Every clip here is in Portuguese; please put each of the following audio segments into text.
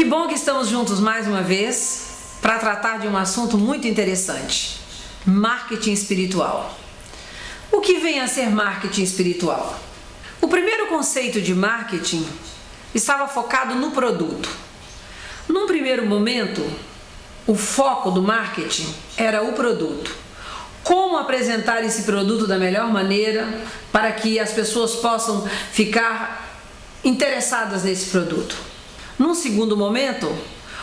Que bom que estamos juntos mais uma vez para tratar de um assunto muito interessante: marketing espiritual. O que vem a ser marketing espiritual? O primeiro conceito de marketing estava focado no produto. Num primeiro momento, o foco do marketing era o produto. Como apresentar esse produto da melhor maneira para que as pessoas possam ficar interessadas nesse produto. Num segundo momento,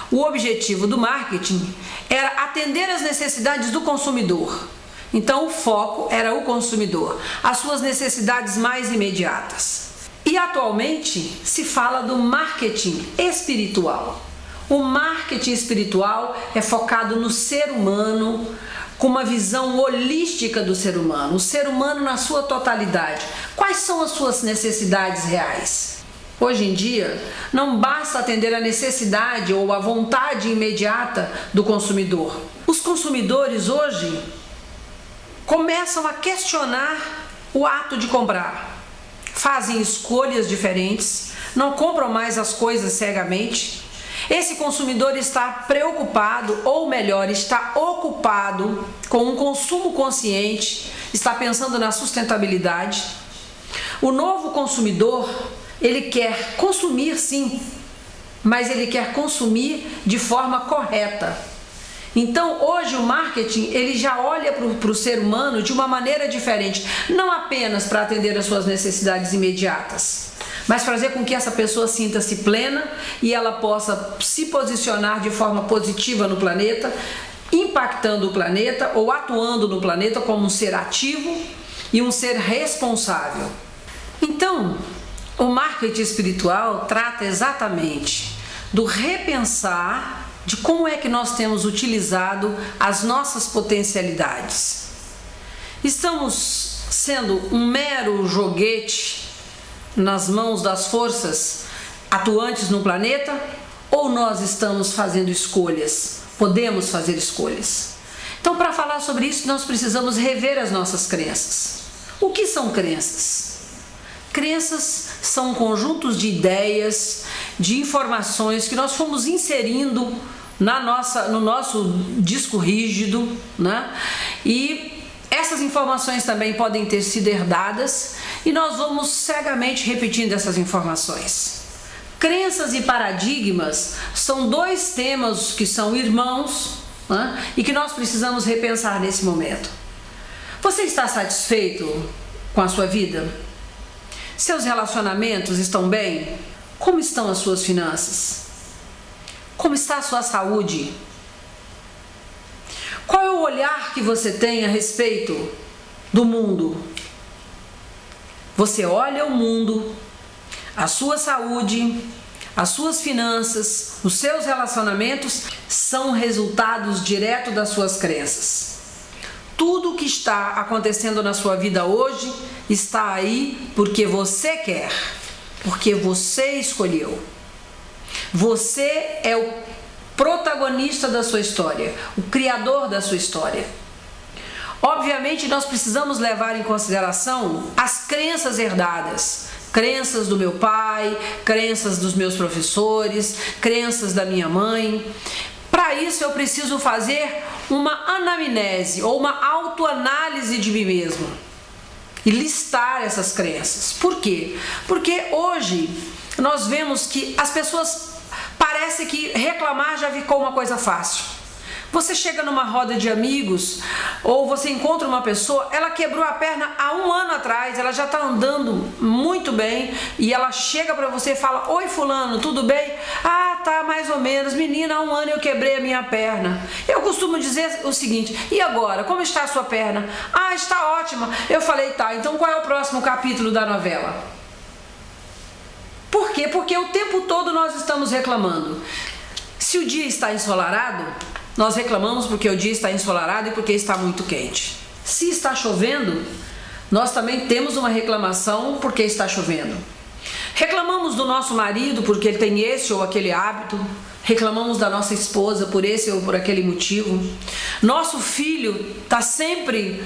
o objetivo do marketing era atender às necessidades do consumidor. Então o foco era o consumidor, as suas necessidades mais imediatas. E atualmente se fala do marketing espiritual. O marketing espiritual é focado no ser humano, com uma visão holística do ser humano, o ser humano na sua totalidade. Quais são as suas necessidades reais? Hoje em dia, não basta atender a necessidade ou a vontade imediata do consumidor. Os consumidores hoje começam a questionar o ato de comprar. Fazem escolhas diferentes, não compram mais as coisas cegamente. Esse consumidor está preocupado, ou melhor, está ocupado com um consumo consciente, está pensando na sustentabilidade. O novo consumidor, ele quer consumir sim, mas ele quer consumir de forma correta. Então hoje o marketing ele já olha para o ser humano de uma maneira diferente, não apenas para atender às suas necessidades imediatas, mas fazer com que essa pessoa sinta-se plena e ela possa se posicionar de forma positiva no planeta, impactando o planeta ou atuando no planeta como um ser ativo e um ser responsável. Então, o marketing espiritual trata exatamente do repensar de como é que nós temos utilizado as nossas potencialidades. Estamos sendo um mero joguete nas mãos das forças atuantes no planeta, ou nós estamos fazendo escolhas? Podemos fazer escolhas. Então, para falar sobre isso, nós precisamos rever as nossas crenças. O que são crenças? Crenças são conjuntos de ideias, de informações que nós fomos inserindo no nosso disco rígido, né? E essas informações também podem ter sido herdadas e nós vamos cegamente repetindo essas informações. Crenças e paradigmas são dois temas que são irmãos, né? E que nós precisamos repensar nesse momento. Você está satisfeito com a sua vida? Seus relacionamentos estão bem? Como estão as suas finanças? Como está a sua saúde? Qual é o olhar que você tem a respeito do mundo? Você olha o mundo, a sua saúde, as suas finanças, os seus relacionamentos são resultados diretos das suas crenças. Tudo o que está acontecendo na sua vida hoje está aí porque você quer, porque você escolheu. Você é o protagonista da sua história, o criador da sua história. Obviamente, nós precisamos levar em consideração as crenças herdadas. Crenças do meu pai, crenças dos meus professores, crenças da minha mãe. Para isso eu preciso fazer uma anamnese ou uma autoanálise de mim mesmo e listar essas crenças. Por quê? Porque hoje nós vemos que as pessoas parece que reclamar já ficou uma coisa fácil. Você chega numa roda de amigos ou você encontra uma pessoa, ela quebrou a perna há 1 ano atrás, ela já está andando muito bem e ela chega para você e fala: oi fulano, tudo bem? Ah, tá, mais ou menos. Menina, há 1 ano eu quebrei a minha perna. Eu costumo dizer o seguinte: e agora, como está a sua perna? Ah, está ótima. Eu falei: tá, então qual é o próximo capítulo da novela? Por quê? Porque o tempo todo nós estamos reclamando. Se o dia está ensolarado, nós reclamamos porque o dia está ensolarado e porque está muito quente. Se está chovendo, nós também temos uma reclamação porque está chovendo. Reclamamos do nosso marido porque ele tem esse ou aquele hábito. Reclamamos da nossa esposa por esse ou por aquele motivo. Nosso filho está sempre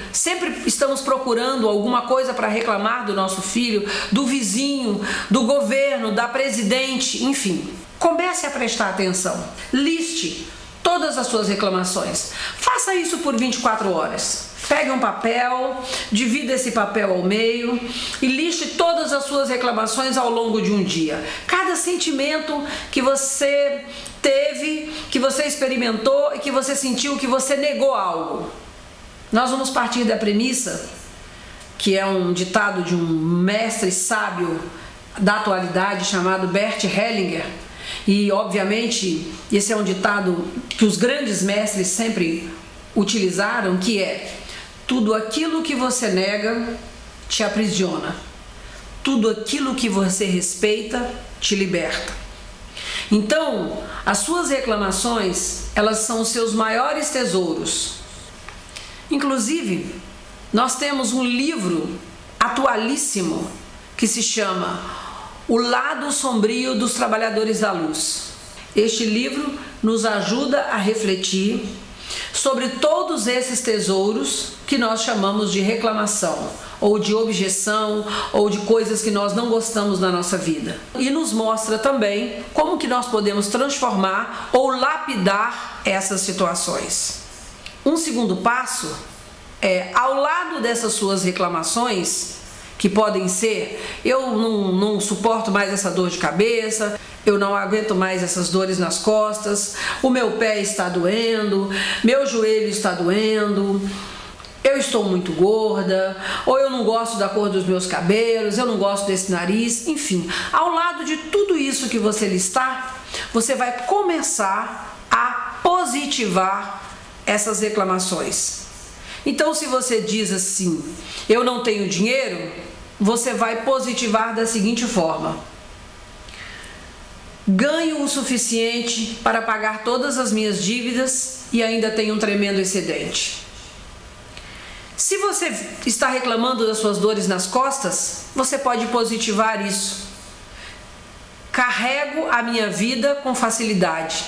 estamos procurando alguma coisa para reclamar do nosso filho, do vizinho, do governo, da presidente, enfim. Comece a prestar atenção. Liste todas as suas reclamações. Faça isso por 24 horas. Pegue um papel, divida esse papel ao meio e liste todas as suas reclamações ao longo de um dia. Cada sentimento que você teve, que você experimentou e que você sentiu que você negou algo. Nós vamos partir da premissa, que é um ditado de um mestre sábio da atualidade chamado Bert Hellinger. E obviamente esse é um ditado que os grandes mestres sempre utilizaram, que é: tudo aquilo que você nega te aprisiona. Tudo aquilo que você respeita te liberta. Então, as suas reclamações, elas são os seus maiores tesouros. Inclusive, nós temos um livro atualíssimo que se chama O Lado Sombrio dos Trabalhadores da Luz. Este livro nos ajuda a refletir sobre todos esses tesouros que nós chamamos de reclamação, ou de objeção, ou de coisas que nós não gostamos na nossa vida. E nos mostra também como que nós podemos transformar ou lapidar essas situações. Um segundo passo é, ao lado dessas suas reclamações, que podem ser: eu não suporto mais essa dor de cabeça, eu não aguento mais essas dores nas costas, o meu pé está doendo, meu joelho está doendo, eu estou muito gorda, ou eu não gosto da cor dos meus cabelos, eu não gosto desse nariz, enfim. Ao lado de tudo isso que você listar, você vai começar a positivar essas reclamações. Então, se você diz assim: eu não tenho dinheiro, você vai positivar da seguinte forma: ganho o suficiente para pagar todas as minhas dívidas e ainda tenho um tremendo excedente. Se você está reclamando das suas dores nas costas, você pode positivar isso: carrego a minha vida com facilidade,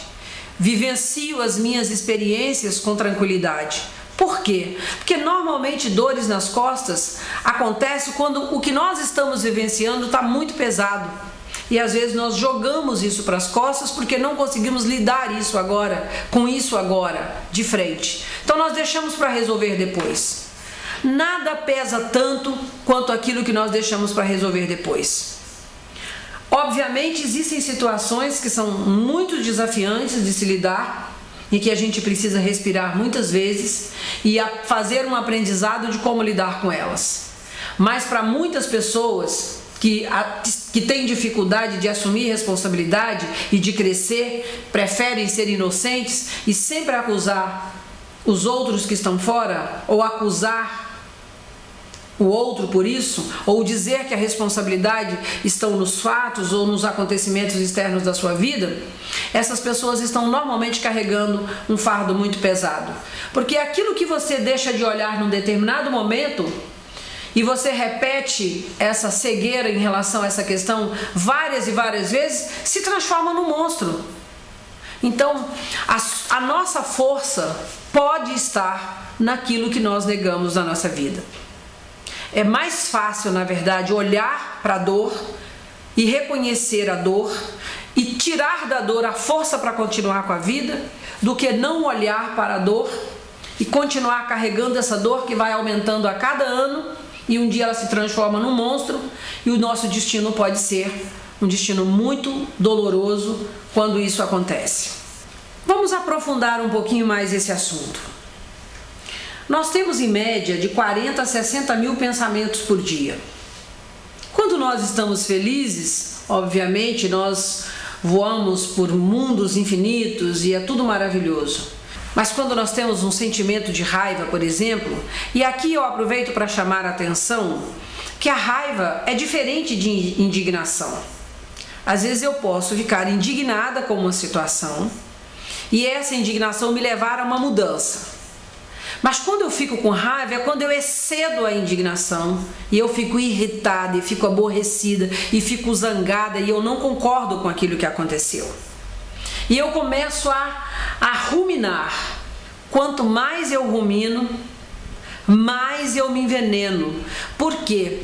vivencio as minhas experiências com tranquilidade. Por quê? Porque normalmente dores nas costas acontecem quando o que nós estamos vivenciando está muito pesado. E às vezes nós jogamos isso para as costas porque não conseguimos lidar com isso agora, de frente. Então nós deixamos para resolver depois. Nada pesa tanto quanto aquilo que nós deixamos para resolver depois. Obviamente existem situações que são muito desafiantes de se lidar e que a gente precisa respirar muitas vezes e fazer um aprendizado de como lidar com elas. Mas para muitas pessoas que têm dificuldade de assumir responsabilidade e de crescer, preferem ser inocentes e sempre acusar os outros que estão fora, ou acusar o outro por isso, ou dizer que a responsabilidade estão nos fatos ou nos acontecimentos externos da sua vida. Essas pessoas estão normalmente carregando um fardo muito pesado, porque aquilo que você deixa de olhar num determinado momento e você repete essa cegueira em relação a essa questão várias e várias vezes, se transforma num monstro. Então, a nossa força pode estar naquilo que nós negamos na nossa vida. É mais fácil, na verdade, olhar para a dor e reconhecer a dor e tirar da dor a força para continuar com a vida, do que não olhar para a dor e continuar carregando essa dor que vai aumentando a cada ano, e um dia ela se transforma num monstro, e o nosso destino pode ser um destino muito doloroso quando isso acontece. Vamos aprofundar um pouquinho mais esse assunto. Nós temos em média de 40 a 60 mil pensamentos por dia. Quando nós estamos felizes, obviamente nós voamos por mundos infinitos e é tudo maravilhoso. Mas quando nós temos um sentimento de raiva, por exemplo, e aqui eu aproveito para chamar a atenção que a raiva é diferente de indignação. Às vezes eu posso ficar indignada com uma situação e essa indignação me levar a uma mudança. Mas quando eu fico com raiva é quando eu excedo a indignação e eu fico irritada e fico aborrecida e fico zangada e eu não concordo com aquilo que aconteceu. E eu começo a ruminar. Quanto mais eu rumino, mais eu me enveneno. Por quê?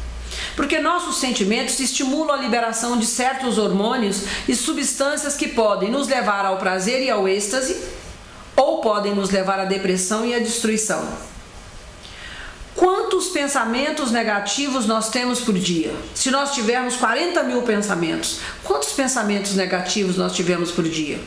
Porque nossos sentimentos estimulam a liberação de certos hormônios e substâncias que podem nos levar ao prazer e ao êxtase, ou podem nos levar à depressão e à destruição. Quantos pensamentos negativos nós temos por dia? Se nós tivermos 40 mil pensamentos, quantos pensamentos negativos nós tivemos por dia?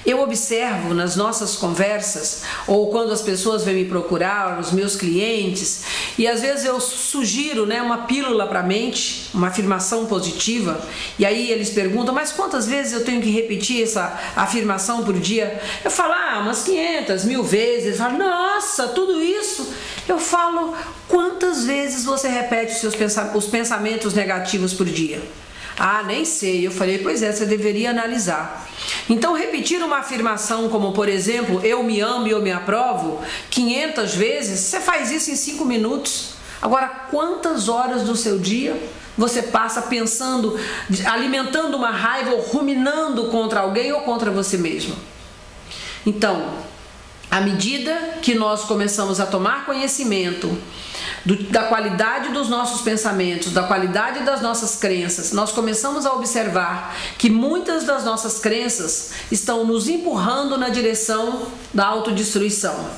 Eu observo nas nossas conversas, ou quando as pessoas vêm me procurar, os meus clientes, e às vezes eu sugiro uma pílula para a mente, uma afirmação positiva, e aí eles perguntam, mas quantas vezes eu tenho que repetir essa afirmação por dia? Eu falo, umas 500, 1000 vezes. Eles falam, nossa, tudo isso? Eu falo, quantas vezes você repete os pensamentos negativos por dia? Nem sei. Eu falei, pois é, você deveria analisar. Então, repetir uma afirmação como, por exemplo, eu me amo e eu me aprovo, 500 vezes, você faz isso em 5 minutos. Agora, quantas horas do seu dia você passa pensando, alimentando uma raiva ou ruminando contra alguém ou contra você mesmo? Então, à medida que nós começamos a tomar conhecimento da qualidade dos nossos pensamentos, da qualidade das nossas crenças, nós começamos a observar que muitas das nossas crenças estão nos empurrando na direção da autodestruição.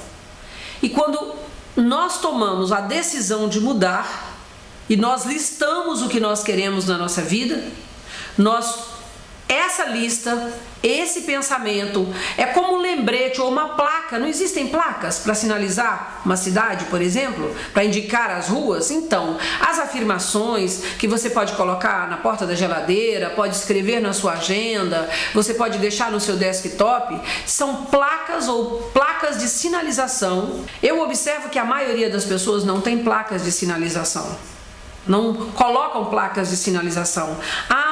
E quando nós tomamos a decisão de mudar e nós listamos o que nós queremos na nossa vida, essa lista, esse pensamento é como um lembrete ou uma placa. Não existem placas para sinalizar uma cidade, por exemplo, para indicar as ruas? Então, as afirmações que você pode colocar na porta da geladeira, pode escrever na sua agenda, você pode deixar no seu desktop, são placas ou placas de sinalização. Eu observo que a maioria das pessoas não tem placas de sinalização. Não colocam placas de sinalização.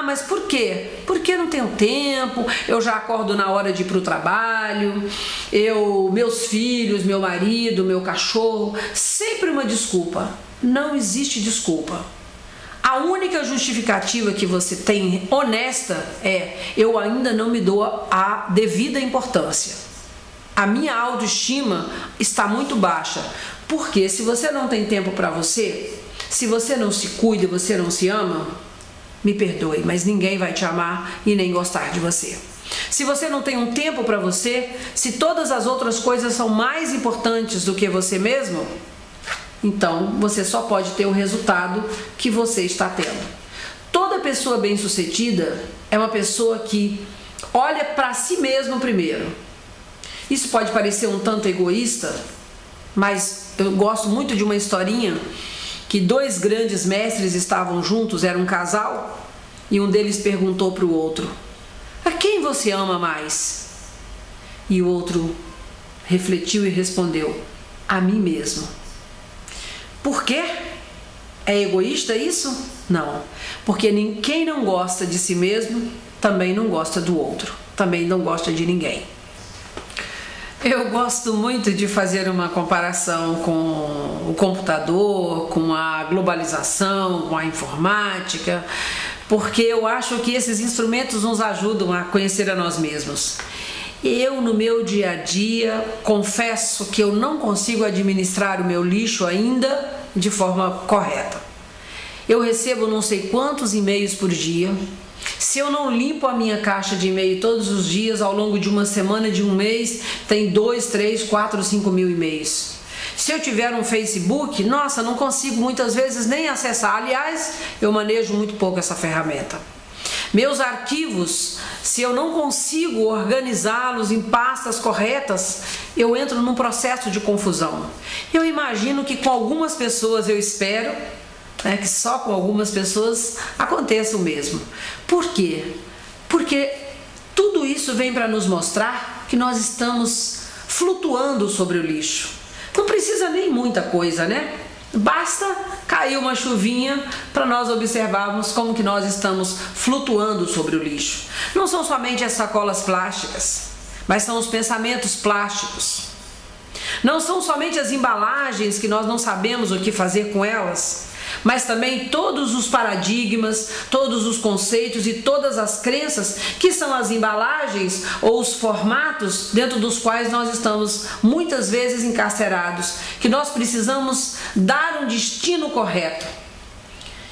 Mas por quê? Porque não tenho tempo, eu já acordo na hora de ir para o trabalho, meus filhos, meu marido, meu cachorro, sempre uma desculpa. Não existe desculpa. A única justificativa que você tem honesta é: eu ainda não me dou a devida importância. A minha autoestima está muito baixa. Porque se você não tem tempo para você, se você não se cuida, você não se ama, me perdoe, mas ninguém vai te amar e nem gostar de você. Se você não tem um tempo para você, se todas as outras coisas são mais importantes do que você mesmo, então você só pode ter o resultado que você está tendo. Toda pessoa bem-sucedida é uma pessoa que olha para si mesmo primeiro. Isso pode parecer um tanto egoísta, mas eu gosto muito de uma historinha que 2 grandes mestres estavam juntos, era um casal, e um deles perguntou para o outro: a quem você ama mais? E o outro refletiu e respondeu: a mim mesmo. Por quê? É egoísta isso? Não, porque quem não gosta de si mesmo também não gosta do outro, também não gosta de ninguém. Eu gosto muito de fazer uma comparação com o computador, com a globalização, com a informática, porque eu acho que esses instrumentos nos ajudam a conhecer a nós mesmos. Eu, no meu dia a dia, confesso que eu não consigo administrar o meu lixo ainda de forma correta. Eu recebo não sei quantos e-mails por dia. Se eu não limpo a minha caixa de e-mail todos os dias, ao longo de uma semana, de um mês, tem 2, 3, 4, 5 mil e-mails. Se eu tiver um Facebook, nossa, não consigo muitas vezes nem acessar. Aliás, eu manejo muito pouco essa ferramenta. Meus arquivos, se eu não consigo organizá-los em pastas corretas, eu entro num processo de confusão. Eu imagino que com algumas pessoas, eu espero que só com algumas pessoas aconteça o mesmo. Por quê? Porque tudo isso vem para nos mostrar que nós estamos flutuando sobre o lixo. Não precisa nem muita coisa, né? Basta cair uma chuvinha para nós observarmos como que nós estamos flutuando sobre o lixo. Não são somente as sacolas plásticas, mas são os pensamentos plásticos. Não são somente as embalagens que nós não sabemos o que fazer com elas, mas também todos os paradigmas, todos os conceitos e todas as crenças que são as embalagens ou os formatos dentro dos quais nós estamos muitas vezes encarcerados, que nós precisamos dar um destino correto.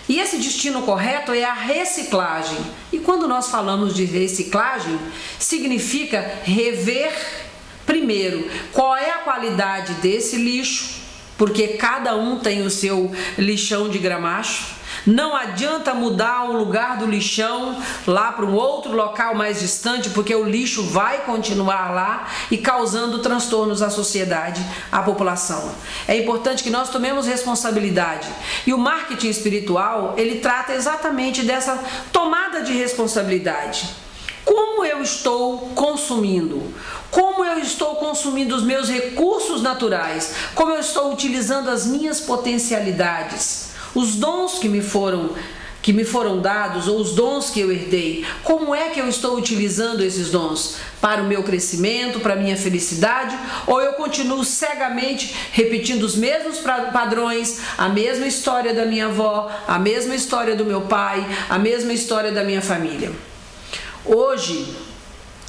E esse destino correto é a reciclagem. E quando nós falamos de reciclagem, significa rever primeiro qual é a qualidade desse lixo, porque cada um tem o seu lixão de gramacho. Não adianta mudar o lugar do lixão lá para um outro local mais distante, porque o lixo vai continuar lá e causando transtornos à sociedade, à população. É importante que nós tomemos responsabilidade. E o marketing espiritual, ele trata exatamente dessa tomada de responsabilidade. Como eu estou consumindo? Como eu estou consumindo os meus recursos naturais? Como eu estou utilizando as minhas potencialidades? Os dons que me foram dados, ou os dons que eu herdei, como é que eu estou utilizando esses dons? Para o meu crescimento, para a minha felicidade? Ou eu continuo cegamente repetindo os mesmos padrões, a mesma história da minha avó, a mesma história do meu pai, a mesma história da minha família? Hoje,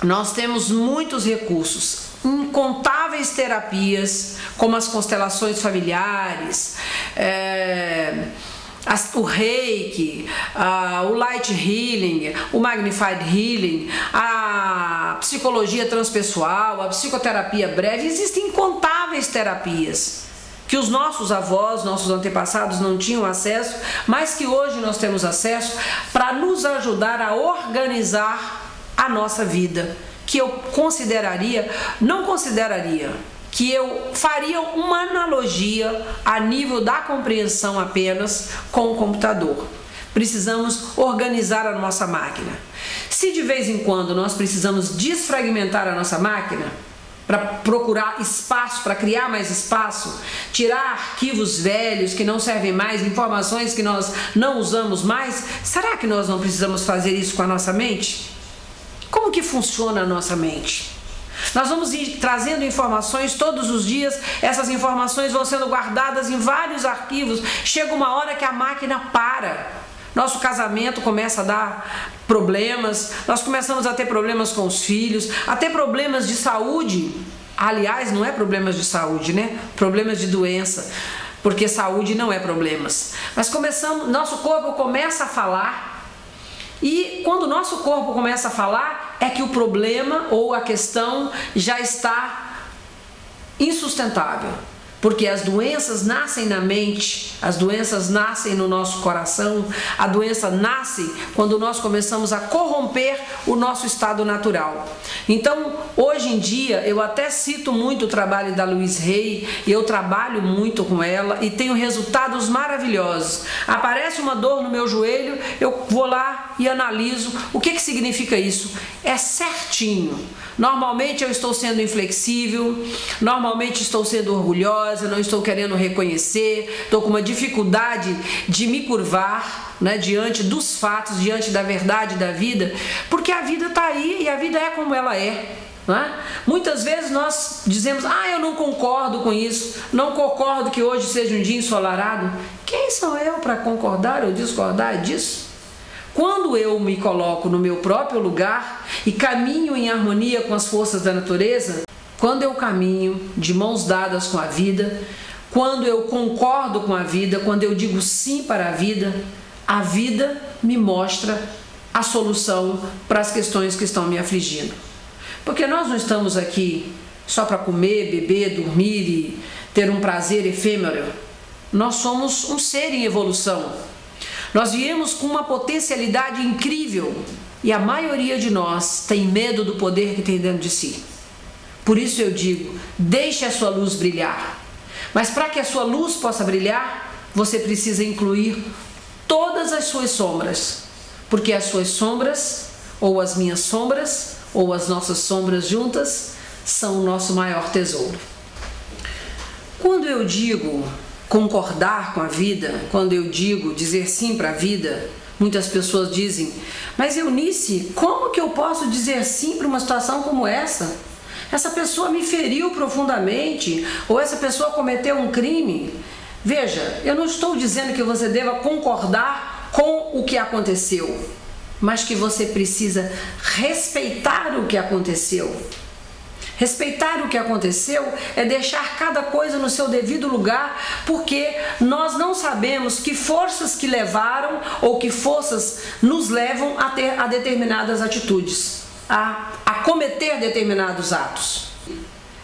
nós temos muitos recursos, incontáveis terapias, como as constelações familiares, o Reiki, o Light Healing, o Magnified Healing, a psicologia transpessoal, a psicoterapia breve. Existem incontáveis terapias que os nossos avós, nossos antepassados não tinham acesso, mas que hoje nós temos acesso para nos ajudar a organizar a nossa vida, que eu que eu faria uma analogia a nível da compreensão apenas com o computador. Precisamos organizar a nossa máquina. Se de vez em quando nós precisamos desfragmentar a nossa máquina, para procurar espaço, para criar mais espaço, tirar arquivos velhos que não servem mais, informações que nós não usamos mais, será que nós não precisamos fazer isso com a nossa mente? Como que funciona a nossa mente? Nós vamos ir trazendo informações todos os dias, essas informações vão sendo guardadas em vários arquivos, chega uma hora que a máquina para. Nosso casamento começa a dar problemas, nós começamos a ter problemas com os filhos, a ter problemas de saúde. Aliás, não é problemas de saúde, né? Problemas de doença, porque saúde não é problemas. Mas nosso corpo começa a falar, e quando o nosso corpo começa a falar, é que o problema ou a questão já está insustentável. Porque as doenças nascem na mente, as doenças nascem no nosso coração, a doença nasce quando nós começamos a corromper o nosso estado natural. Então, hoje em dia, eu até cito muito o trabalho da Louise Hay, e eu trabalho muito com ela e tenho resultados maravilhosos. Aparece uma dor no meu joelho, eu vou lá e analiso o que significa isso. É certinho. Normalmente eu estou sendo inflexível, normalmente estou sendo orgulhosa, não estou querendo reconhecer, estou com uma dificuldade de me curvar, né, diante dos fatos, diante da verdade da vida, porque a vida está aí e a vida é como ela é. Né? Muitas vezes nós dizemos, eu não concordo com isso, não concordo que hoje seja um dia ensolarado. Quem sou eu para concordar ou discordar disso? Quando eu me coloco no meu próprio lugar e caminho em harmonia com as forças da natureza, quando eu caminho de mãos dadas com a vida, quando eu concordo com a vida, quando eu digo sim para a vida me mostra a solução para as questões que estão me afligindo. Porque nós não estamos aqui só para comer, beber, dormir e ter um prazer efêmero. Nós somos um ser em evolução. Nós viemos com uma potencialidade incrível e a maioria de nós tem medo do poder que tem dentro de si. Por isso eu digo, deixe a sua luz brilhar. Mas para que a sua luz possa brilhar, você precisa incluir todas as suas sombras. Porque as suas sombras, ou as minhas sombras, ou as nossas sombras juntas, são o nosso maior tesouro. Quando eu digo concordar com a vida, quando eu digo dizer sim para a vida, muitas pessoas dizem, mas Eunice, como que eu posso dizer sim para uma situação como essa? Essa pessoa me feriu profundamente, ou essa pessoa cometeu um crime. Veja, eu não estou dizendo que você deva concordar com o que aconteceu, mas que você precisa respeitar o que aconteceu. Respeitar o que aconteceu é deixar cada coisa no seu devido lugar, porque nós não sabemos que forças que levaram ou que forças nos levam a determinadas atitudes, a cometer determinados atos.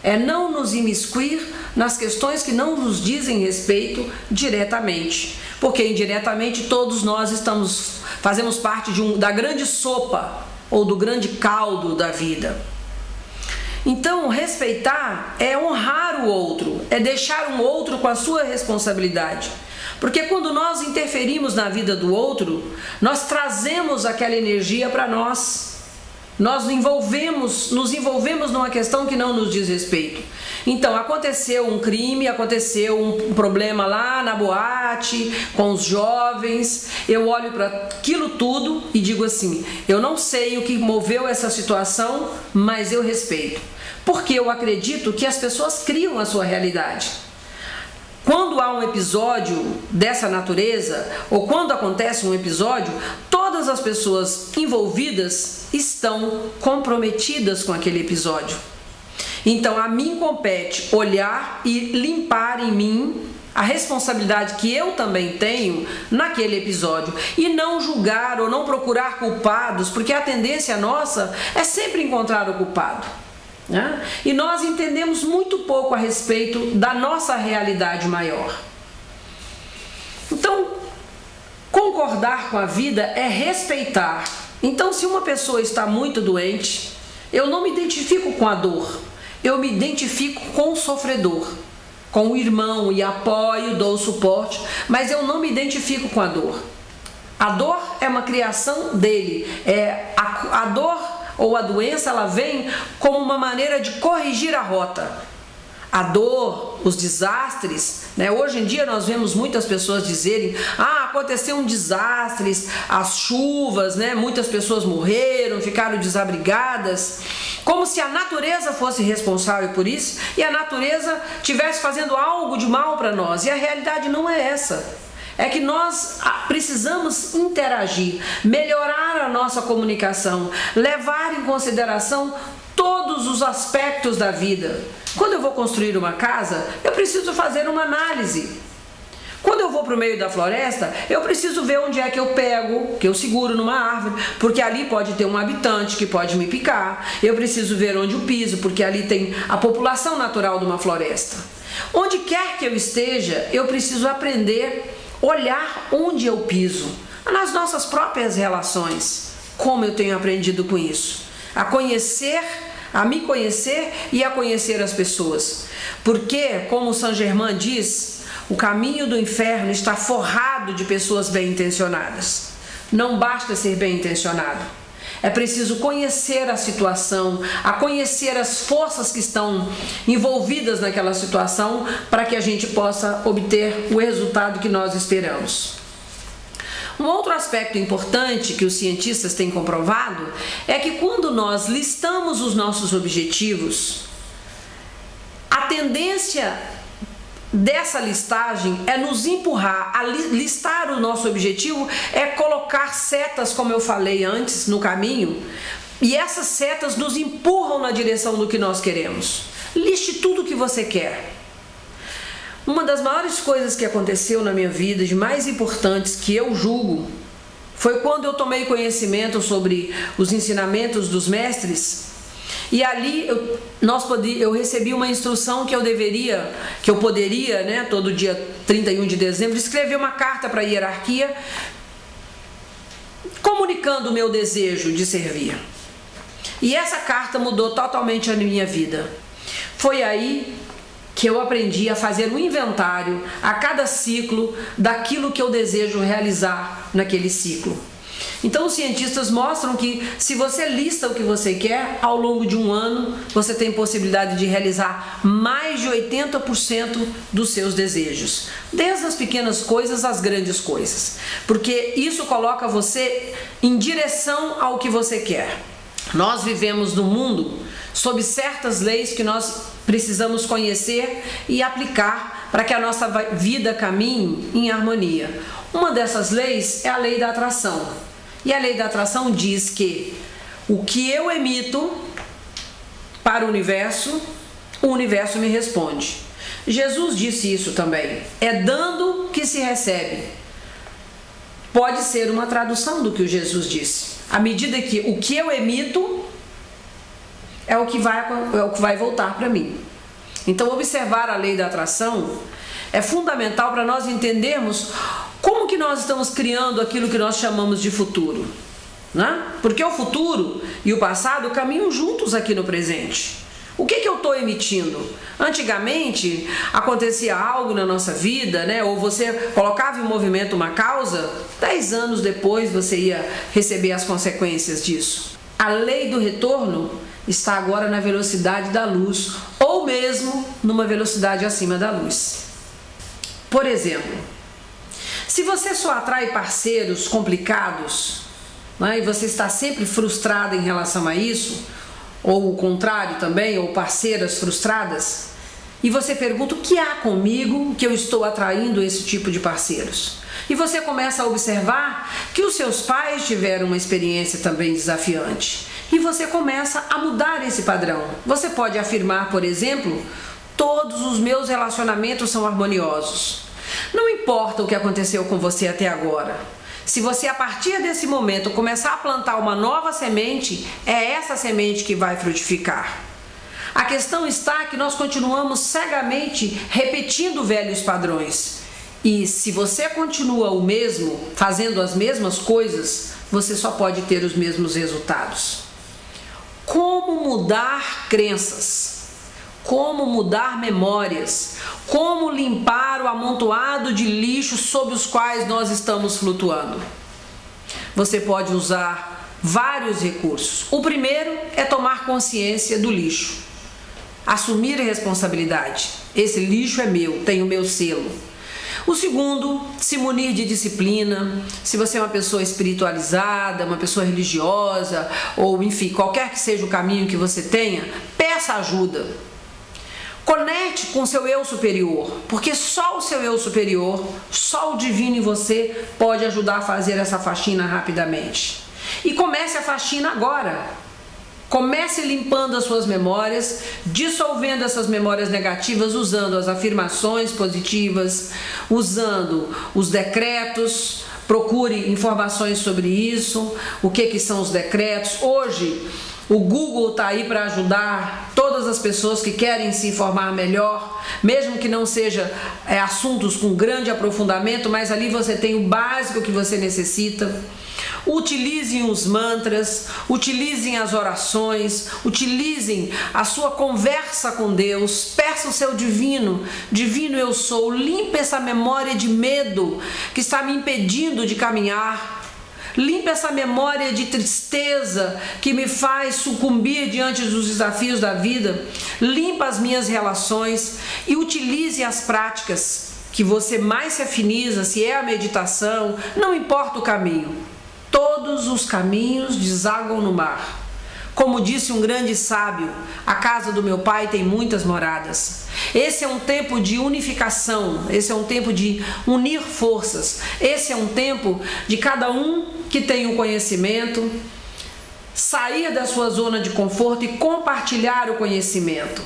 É não nos imiscuir nas questões que não nos dizem respeito diretamente, porque indiretamente todos nós fazemos parte da grande sopa ou do grande caldo da vida. Então, respeitar é honrar o outro, é deixar um outro com a sua responsabilidade. Porque quando nós interferimos na vida do outro, nós trazemos aquela energia para nós. Nós nos envolvemos numa questão que não nos diz respeito. Então, aconteceu um crime, aconteceu um problema lá na boate, com os jovens. Eu olho para aquilo tudo e digo assim: eu não sei o que moveu essa situação, mas eu respeito. Porque eu acredito que as pessoas criam a sua realidade. Quando há um episódio dessa natureza, ou quando acontece um episódio, todas as pessoas envolvidas estão comprometidas com aquele episódio. Então, a mim compete olhar e limpar em mim a responsabilidade que eu também tenho naquele episódio e não julgar ou não procurar culpados, porque a tendência nossa é sempre encontrar o culpado. E nós entendemos muito pouco a respeito da nossa realidade maior. Então, concordar com a vida é respeitar. Então, se uma pessoa está muito doente, eu não me identifico com a dor, eu me identifico com o sofredor, com o irmão, e apoio, dou suporte, mas eu não me identifico com a dor. A dor é uma criação dele, a dor ou a doença, ela vem como uma maneira de corrigir a rota. A dor, os desastres, Hoje em dia nós vemos muitas pessoas dizerem: aconteceu um desastre, as chuvas, muitas pessoas morreram, ficaram desabrigadas, como se a natureza fosse responsável por isso e a natureza estivesse fazendo algo de mal para nós. E a realidade não é essa. É que nós precisamos interagir, melhorar a nossa comunicação, levar em consideração todos os aspectos da vida. Quando eu vou construir uma casa, eu preciso fazer uma análise. Quando eu vou para o meio da floresta, eu preciso ver onde é que eu pego, que eu seguro numa árvore, porque ali pode ter um habitante que pode me picar. Eu preciso ver onde eu piso, porque ali tem a população natural de uma floresta. Onde quer que eu esteja, eu preciso aprender olhar onde eu piso, nas nossas próprias relações. Como eu tenho aprendido com isso? A conhecer, a me conhecer e a conhecer as pessoas. Porque, como Saint Germain diz, o caminho do inferno está forrado de pessoas bem intencionadas. Não basta ser bem intencionado. É preciso conhecer a situação, a conhecer as forças que estão envolvidas naquela situação para que a gente possa obter o resultado que nós esperamos. Um outro aspecto importante que os cientistas têm comprovado é que quando nós listamos os nossos objetivos, a tendência dessa listagem é nos empurrar a listar o nosso objetivo, é colocar setas, como eu falei antes, no caminho, e essas setas nos empurram na direção do que nós queremos. Liste tudo o que você quer. Uma das maiores coisas que aconteceu na minha vida, de mais importantes que eu julgo, foi quando eu tomei conhecimento sobre os ensinamentos dos mestres. E ali eu recebi uma instrução que eu poderia, todo dia 31 de dezembro, escrever uma carta para a hierarquia, comunicando o meu desejo de servir. E essa carta mudou totalmente a minha vida. Foi aí que eu aprendi a fazer um inventário a cada ciclo daquilo que eu desejo realizar naquele ciclo. Então os cientistas mostram que se você lista o que você quer, ao longo de um ano você tem possibilidade de realizar mais de 80% dos seus desejos, desde as pequenas coisas às grandes coisas, porque isso coloca você em direção ao que você quer. Nós vivemos num mundo sob certas leis que nós precisamos conhecer e aplicar para que a nossa vida caminhe em harmonia. Uma dessas leis é a lei da atração. E a lei da atração diz que o que eu emito, para o universo me responde. Jesus disse isso também. É dando que se recebe. Pode ser uma tradução do que o Jesus disse. À medida que o que eu emito é o que vai voltar para mim. Então, observar a lei da atração é fundamental para nós entendermos como que nós estamos criando aquilo que nós chamamos de futuro, né? Porque o futuro e o passado caminham juntos aqui no presente. O que eu estou emitindo? Antigamente acontecia algo na nossa vida, né? Ou você colocava em movimento uma causa, 10 anos depois você ia receber as consequências disso. A lei do retorno está agora na velocidade da luz, ou mesmo numa velocidade acima da luz. Por exemplo, se você só atrai parceiros complicados, né, e você está sempre frustrada em relação a isso, ou o contrário também, ou parceiras frustradas, e você pergunta o que há comigo que eu estou atraindo esse tipo de parceiros. E você começa a observar que os seus pais tiveram uma experiência também desafiante. E você começa a mudar esse padrão. Você pode afirmar, por exemplo, todos os meus relacionamentos são harmoniosos. Não importa o que aconteceu com você até agora. Se você, a partir desse momento, começar a plantar uma nova semente, é essa semente que vai frutificar. A questão está que nós continuamos cegamente repetindo velhos padrões. E se você continua o mesmo, fazendo as mesmas coisas, você só pode ter os mesmos resultados. Como mudar crenças? Como mudar memórias? Como limpar o amontoado de lixo sob os quais nós estamos flutuando? Você pode usar vários recursos. O primeiro é tomar consciência do lixo. Assumir a responsabilidade. Esse lixo é meu, tem o meu selo. O segundo, se munir de disciplina. Se você é uma pessoa espiritualizada, uma pessoa religiosa, ou enfim, qualquer que seja o caminho que você tenha, peça ajuda. Conecte com seu eu superior, porque só o seu eu superior, só o divino em você pode ajudar a fazer essa faxina rapidamente. E comece a faxina agora. Comece limpando as suas memórias, dissolvendo essas memórias negativas, usando as afirmações positivas, usando os decretos. Procure informações sobre isso, o que são os decretos. Hoje, o Google está aí para ajudar todas as pessoas que querem se informar melhor, mesmo que não seja assuntos com grande aprofundamento, mas ali você tem o básico que você necessita. Utilizem os mantras, utilizem as orações, utilizem a sua conversa com Deus, peça o seu divino eu sou, limpe essa memória de medo que está me impedindo de caminhar. Limpa essa memória de tristeza que me faz sucumbir diante dos desafios da vida. Limpa as minhas relações e utilize as práticas que você mais se afiniza, se é a meditação, não importa o caminho. Todos os caminhos desaguam no mar. Como disse um grande sábio, a casa do meu pai tem muitas moradas. Esse é um tempo de unificação, esse é um tempo de unir forças, esse é um tempo de cada um que tem um conhecimento, sair da sua zona de conforto e compartilhar o conhecimento.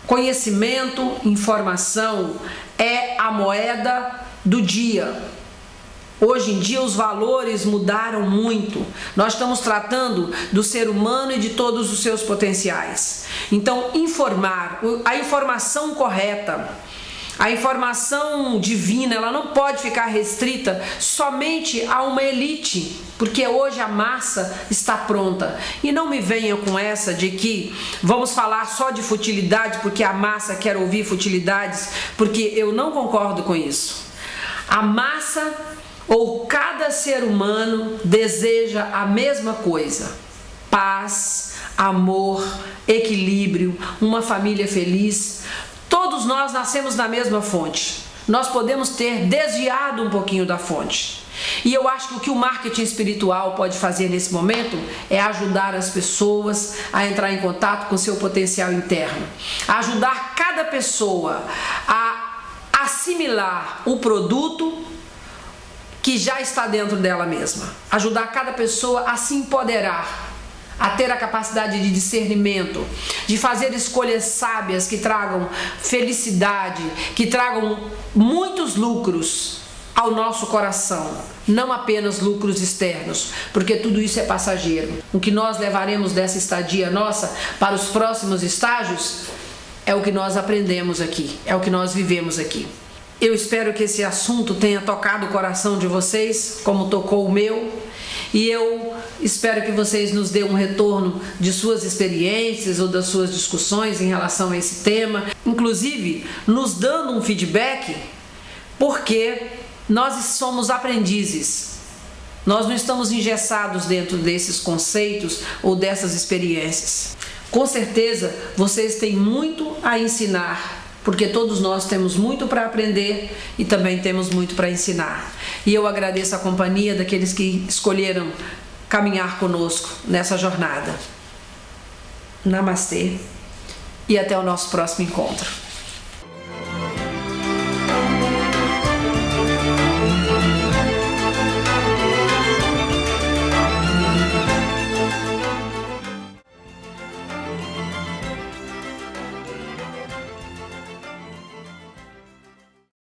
Conhecimento, informação é a moeda do dia. Hoje em dia os valores mudaram muito. Nós estamos tratando do ser humano e de todos os seus potenciais. Então, informar, a informação correta, a informação divina, ela não pode ficar restrita somente a uma elite, porque hoje a massa está pronta. E não me venham com essa de que vamos falar só de futilidade porque a massa quer ouvir futilidades, porque eu não concordo com isso. A massa ou cada ser humano deseja a mesma coisa: paz, amor, equilíbrio, uma família feliz. Todos nós nascemos na mesma fonte. Nós podemos ter desviado um pouquinho da fonte. E eu acho que o que o marketing espiritual pode fazer nesse momento é ajudar as pessoas a entrar em contato com seu potencial interno, a ajudar cada pessoa a assimilar o produto que já está dentro dela mesma, ajudar cada pessoa a se empoderar, a ter a capacidade de discernimento, de fazer escolhas sábias que tragam felicidade, que tragam muitos lucros ao nosso coração, não apenas lucros externos, porque tudo isso é passageiro. O que nós levaremos dessa estadia nossa para os próximos estágios é o que nós aprendemos aqui, é o que nós vivemos aqui. Eu espero que esse assunto tenha tocado o coração de vocês, como tocou o meu, e eu espero que vocês nos dêem um retorno de suas experiências ou das suas discussões em relação a esse tema, inclusive nos dando um feedback, porque nós somos aprendizes. Nós não estamos engessados dentro desses conceitos ou dessas experiências. Com certeza, vocês têm muito a ensinar, porque todos nós temos muito para aprender e também temos muito para ensinar. E eu agradeço a companhia daqueles que escolheram caminhar conosco nessa jornada. Namastê e até o nosso próximo encontro.